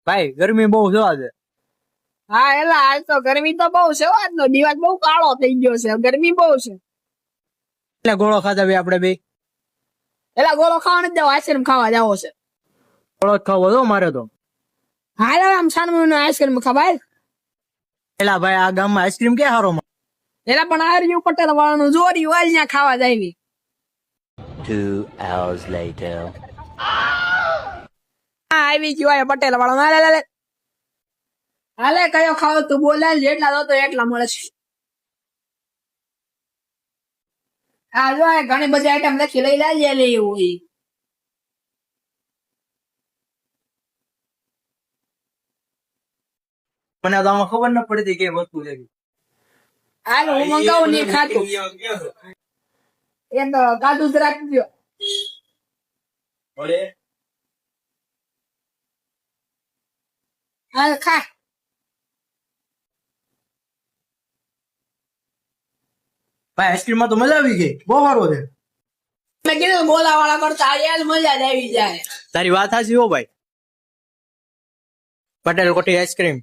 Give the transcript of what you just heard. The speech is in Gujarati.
ભાઈ ગરમી બહુ છે આજે. હા એલા આજ તો ગરમી તો બહુ છે આજનો દિવસ બહુ કાળો થઈ ગયો છે ગરમી બહુ છે એટલે ગોળો ખાધા ભાઈ આપણે બે. એલા ગોળો ખાવા નથી જાવ આઈસ્ક્રીમ ખાવા જાવો છે ગોળો જ ખાવો હતો મારે તો. હા એલા આમ સાનમુનો આઈસ્ક્રીમ ખવાય એલા ભાઈ આ ગામમાં આઈસ્ક્રીમ ક્યાં હારો મળે? એલા પણ આર્યુ પટેલ વાળાનું જોરી હોય ત્યાં ખાવા જાવી 2 hours later. હા આવી ગયો આ પટેલ વાળો હાલે હાલે હાલે કયો ખાવ તું બોલાય જેટલા તો એટલા મળે છે હા જો આ ઘણી બધી આઈટમ લખી લઈ લાજે લઈ હોય મને તો આમાં ખબર ન પડતી કે વસ્તુ લેવી. હાલ હું મંગાવું ને ખાતું એ તો કાઢું જ રાખજો હાલ ખા ભાઈ આઈસ્ક્રીમ માં તો મજા આવી ગઈ, બહુ સારો છે. મેં કીધું બોલા વાળા કરતા યાર મજા જ આવી જાય તારી વાત સાચી હો ભાઈ. પટેલ કોઠી આઈસ્ક્રીમ.